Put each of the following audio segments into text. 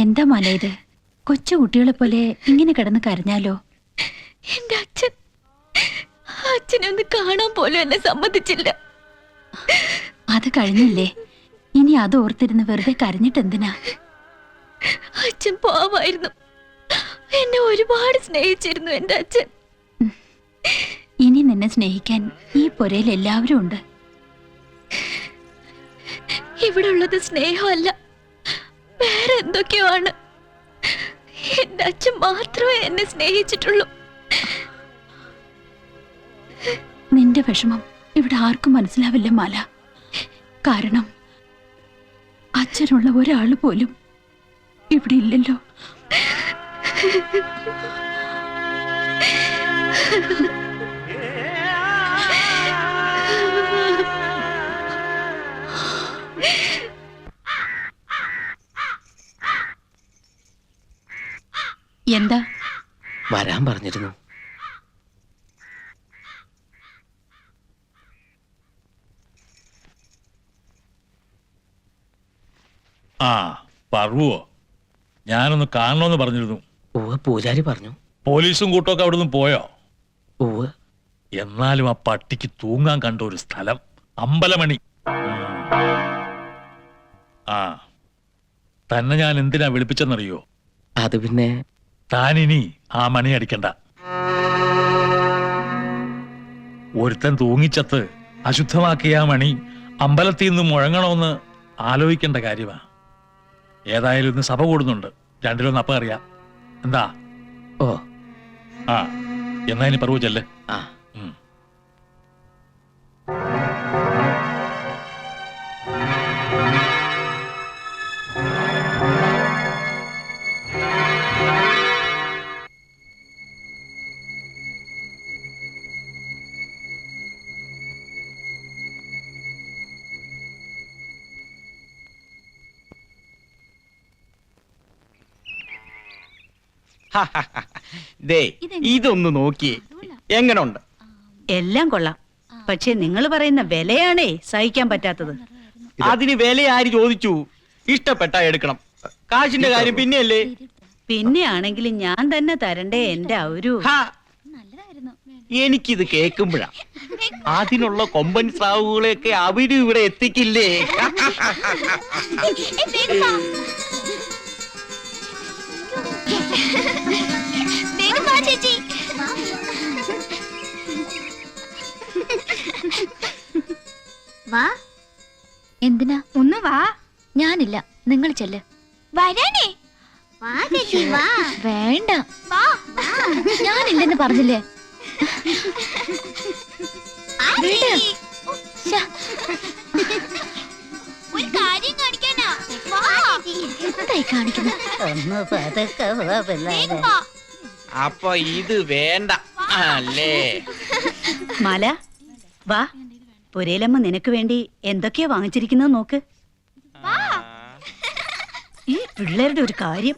എന്താ മല ഇത്? കൊച്ചു കുട്ടികളെ പോലെ ഇങ്ങനെ കിടന്ന് കരഞ്ഞാലോ? എന്റെ അച്ഛനെ ഒന്ന് കാണാൻ പോലും എന്നെ സമ്മതിച്ചില്ല. അത് കഴിഞ്ഞില്ലേ, ഇനി അത് ഓർത്തിരുന്ന് വെറുതെ കരഞ്ഞിട്ടെന്തിനാ? അച്ഛൻ പാവായിരുന്നു, എന്നെ ഒരുപാട് സ്നേഹിച്ചിരുന്നു എന്റെ അച്ഛൻ. ഇനി നിന്നെ സ്നേഹിക്കാൻ ഈ പുരയിൽ എല്ലാവരും ഉണ്ട്. ഇവിടെ ഉള്ളത് സ്നേഹമല്ല, വേറെ എന്തൊക്കെയോ ആണ്. എന്റെ അച്ഛൻ മാത്രമേ എന്നെ സ്നേഹിച്ചിട്ടുള്ളൂ. നിന്റെ വിഷമം ഇവിടെ ആർക്കും മനസ്സിലാവില്ല മാല. കാരണം അച്ഛനുള്ള ഒരാൾ പോലും ഇവിടെ ഇല്ലല്ലോ. എന്താ? വരാൻ പറഞ്ഞിരുന്നു. ആ പറവോ, ഞാനൊന്ന് കാണണമെന്ന് പറഞ്ഞിരുന്നു. പൂജാരി പറഞ്ഞു. പോലീസും കൂട്ടമൊക്കെ അവിടുന്ന് പോയോ? എന്നാലും ആ പട്ടിക്ക് തൂങ്ങാൻ കണ്ട ഒരു സ്ഥലം അമ്പലമണി. ആ തന്നെ ഞാൻ എന്തിനാ വിളിപ്പിച്ചെന്നറിയോ? അത് പിന്നെ താനിനി ആ മണി അടിക്കണ്ട. ഒരുത്തൻ തൂങ്ങിച്ചത്ത് അശുദ്ധമാക്കിയ ആ മണി അമ്പലത്തിൽ നിന്ന് മുഴങ്ങണമെന്ന് ആലോചിക്കേണ്ട കാര്യമാ. ഏതായാലും ഇന്ന് സഭ കൂടുന്നുണ്ട്, രണ്ടിലൊന്ന് അപ്പം അറിയാം. എന്താ? ഓ ആ എന്നാ ഇനി പറവൂ ചെല്ലേ. ആ ദേ ഇതൊന്ന് നോക്കിയേ, എങ്ങനുണ്ട്? എല്ലാം കൊള്ളാം, പക്ഷെ നിങ്ങൾ പറയുന്ന വിലയാണേ സഹിക്കാൻ പറ്റാത്തത്. അതിന് വില ആര് ചോദിച്ചു? ഇഷ്ടപ്പെട്ട എടുക്കണം, കാശിന്റെ കാര്യം പിന്നെയല്ലേ. പിന്നെ ആണെങ്കിലും ഞാൻ തന്നെ തരണ്ടേ എന്റെ ഒരു. എനിക്കിത് കേൾക്കുമ്പോഴാ അതിനുള്ള കൊമ്പൻ സ്രാവുകളെയൊക്കെ അവരും ഇവിടെ എത്തിക്കില്ലേ? വാ. എന്തിനാ? ഒന്ന് വാ. ഞാനില്ല, നിങ്ങൾ ചെല്ല്. വരാനേ? വേണ്ട, ഞാനില്ലെന്ന് പറഞ്ഞില്ലേ. അപ്പൊ ഇത് വേണ്ട അല്ലേ? മാല വാ, പുരയിലമ്മ നിനക്ക് വേണ്ടി എന്തൊക്കെയാ വാങ്ങിച്ചിരിക്കുന്നത് നോക്ക്. ഈ പിള്ളേരുടെ ഒരു കാര്യം.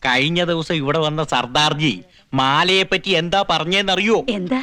കഴിഞ്ഞ ദിവസം ഇവിടെ വന്ന സർദാർജി മാലയെ പറ്റി എന്താ പറഞ്ഞെന്നറിയോ? എന്താ?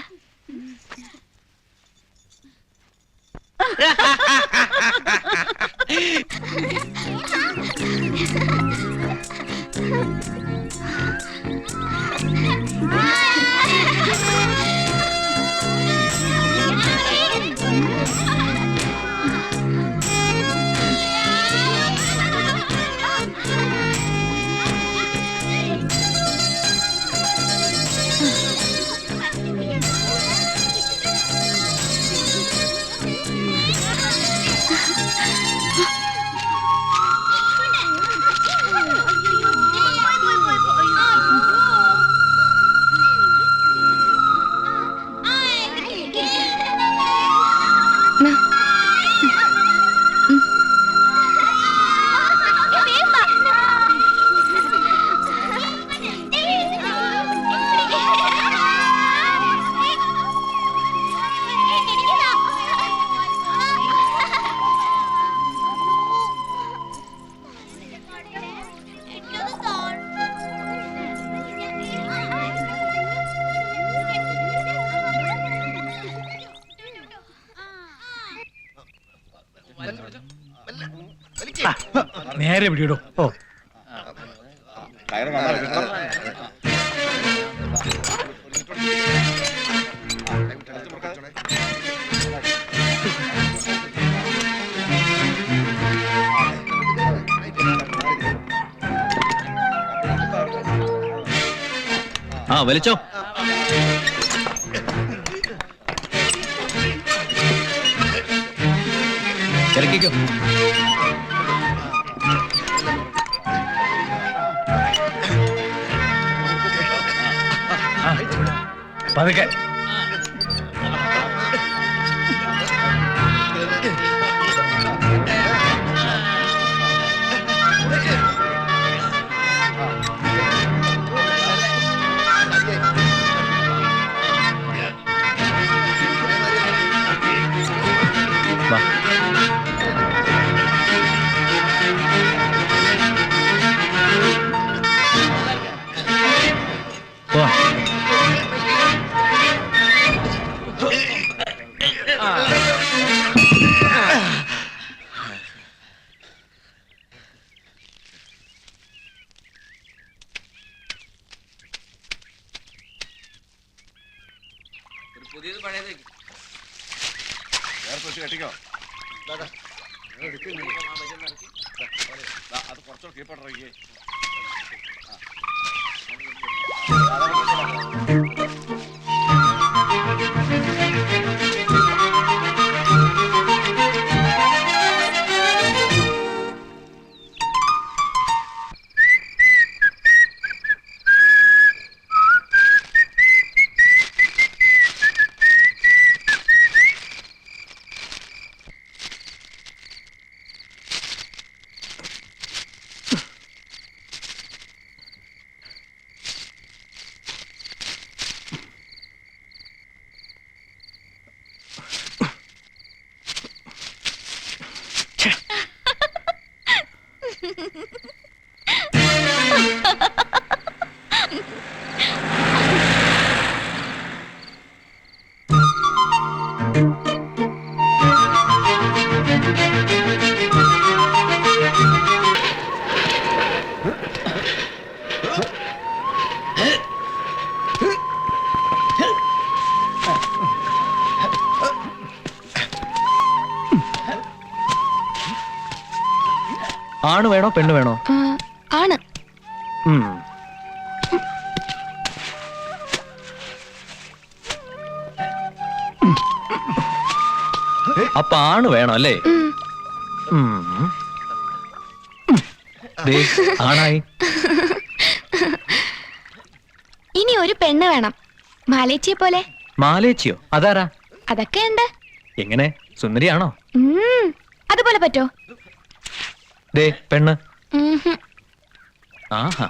നേരെ പിടിയിടും. ഓ ആ വലിച്ചോ. ഇറക്കിക്കോ. പതുക്കെ. വാ. പോവാം. ആണ് വേണോ പെണ്ണ് വേണോ? ആണ്. അപ്പൊ ആണ് വേണം അല്ലേ? ദേ, ആണായി. ഇനി ഒരു പെണ്ണ് വേണം, മാലേച്ചിയെ പോലെ. മാലേച്ചിയോ? അതാരാ? അതൊക്കെ ഉണ്ട്. എങ്ങനെ, സുന്ദരിയാണോ? അതുപോലെ പറ്റോ? ദേ പെണ്ണ്. ആഹാ.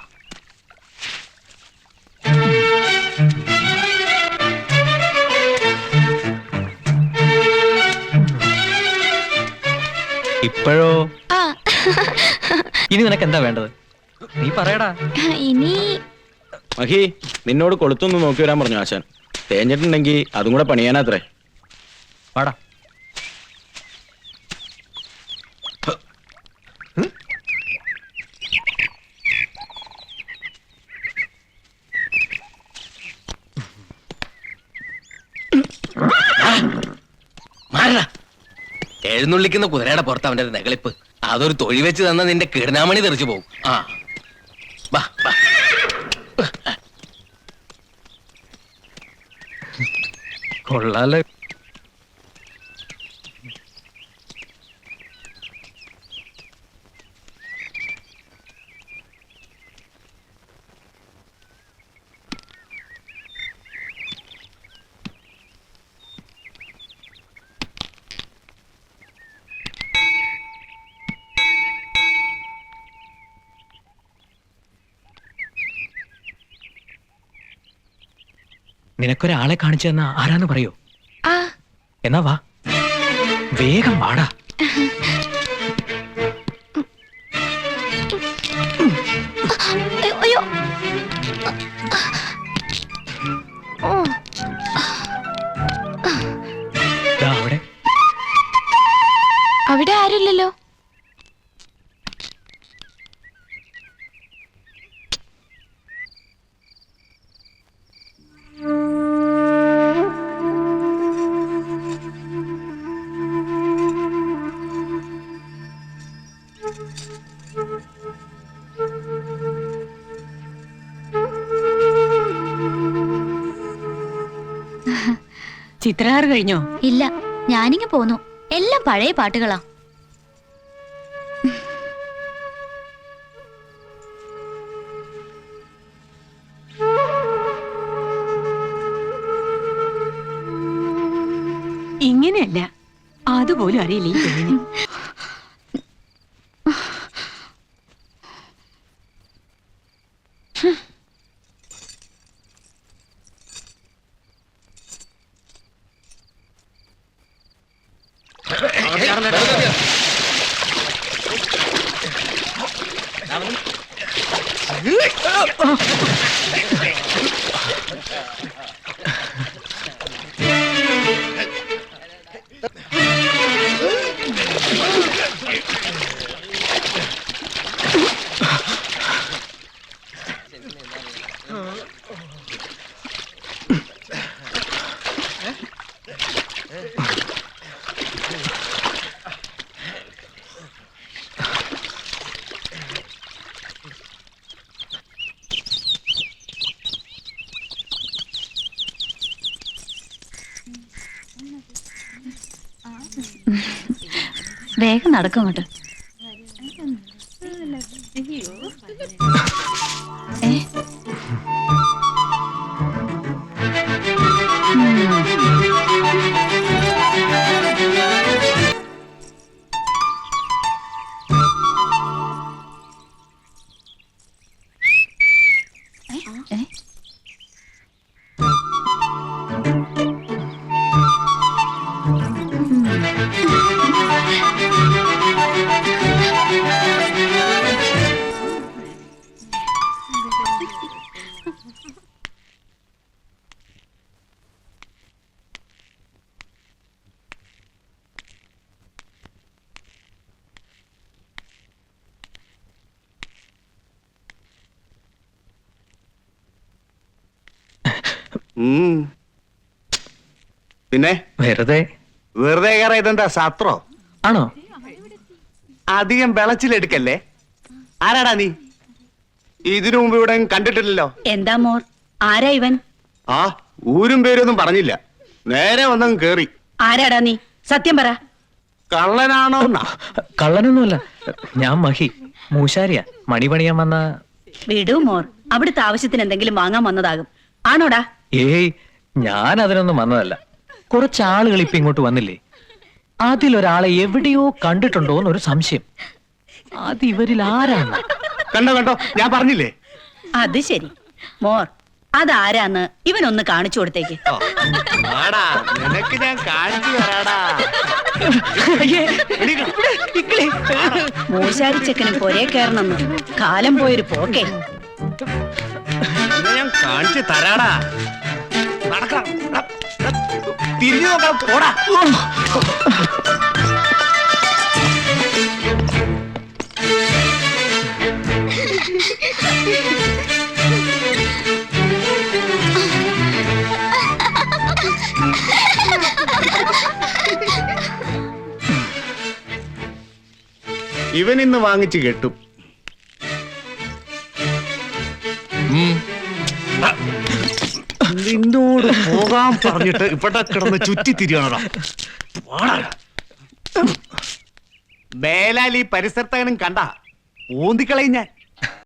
ഇപ്പോഴോ? ഇനി നിനക്ക് എന്താ വേണ്ടത്? നീ പറയടാ. ഇനി മഹി, നിന്നോട് കൊളുത്തൊന്ന് നോക്കി വരാൻ പറഞ്ഞു ആശാൻ. തേഞ്ഞിട്ടുണ്ടെങ്കിൽ അതും കൂടെ പണിയാനാത്രേ. വാടാ. എഴുന്നള്ളിക്കുന്ന കുതിരയുടെ പുറത്ത് അവന്റെ നെകളിപ്പ്. അതൊരു തൊഴി വെച്ച് തന്ന നിന്റെ കിടനാമണി തെറിച്ചു പോകും. ആ വാ വാ. കൊള്ളാലോ. നിനക്കൊരാളെ കാണിച്ചു തന്ന ആരാന്ന് പറയോ? എന്നാ വാ, വേഗം വാടാ. അയ്യോ. ദാ അവിടെ. അവിടെ ആരും ആരുമില്ലല്ലോ. ചിത്രകാർ കഴിഞ്ഞോ? ഇല്ല, ഞാനിങ്ങ് പോന്നു. എല്ലാം പഴയ പാട്ടുകളാ. ഇങ്ങനെയല്ല, അതുപോലും അറിയില്ല ഈ പെണ്ണിന്. വേഗം നടക്കും അങ്ങോട്ട്. പിന്നെ വെറുതെ വെറുതെ കയറാ ഇതെന്താ സത്രോ ആണോ? അധികം വിളച്ചിലെടുക്കല്ലേ. ആരാടാ നീ? ഇതിനു മുമ്പ് ഇവിടെ കണ്ടിട്ടില്ലല്ലോ. എന്താ മോർ, ആരാ ഇവൻ? ആ ഊരും പേരൊന്നും പറഞ്ഞില്ല, നേരെ വന്നങ്ങ് കേറി. ആരാടാ നീ? സത്യം പറ. കള്ളനാണോ? കള്ളനൊന്നുമല്ല, ഞാൻ മഹി, മൂശാരിയാ. മണി പണിയാൻ വന്ന. വിടൂ മോർ, അവിടുത്തെ ആവശ്യത്തിന് എന്തെങ്കിലും വാങ്ങാൻ വന്നതാകും. ആണോടാ? ഏയ്, ഞാൻ അതിനൊന്നും വന്നതല്ല. കുറച്ചാളുകൾ ഇപ്പൊ ഇങ്ങോട്ട് വന്നില്ലേ, അതിലൊരാളെ എവിടെയോ കണ്ടിട്ടുണ്ടോ എന്നൊരു സംശയം. അത് ഇവരിൽ ആരാണ്? കണ്ടോ കണ്ടോ, ഞാൻ പറഞ്ഞില്ലേ. അത് ശരി മോർ, അതാരാന്ന് ഇവനൊന്ന് കാണിച്ചു കൊടുത്തേക്ക്. ആടാ, നിനക്ക് ഞാൻ കാണിച്ചു തരാടാ. മൂശാരി ചെക്കനും പൊരേ കയറണമെന്ന് കാലം പോയൊരു പോക്കേ. നിന്നെ ഞാൻ കാണിച്ചു തരാടാ. നടക്കാം, തിരിഞ്ഞു നോക്കാം, പോടാ. ഇവൻ ഇന്ന് വാങ്ങിച്ചു കെട്ടും. നിന്നോട് പോകാൻ പറഞ്ഞിട്ട് ഇവിടെ കിടന്ന് ചുറ്റി തിരിയണടാ. മേലാൽ ഈ പരിസരത്തകനും കണ്ട ഓന്തിക്കളയും ഞാൻ.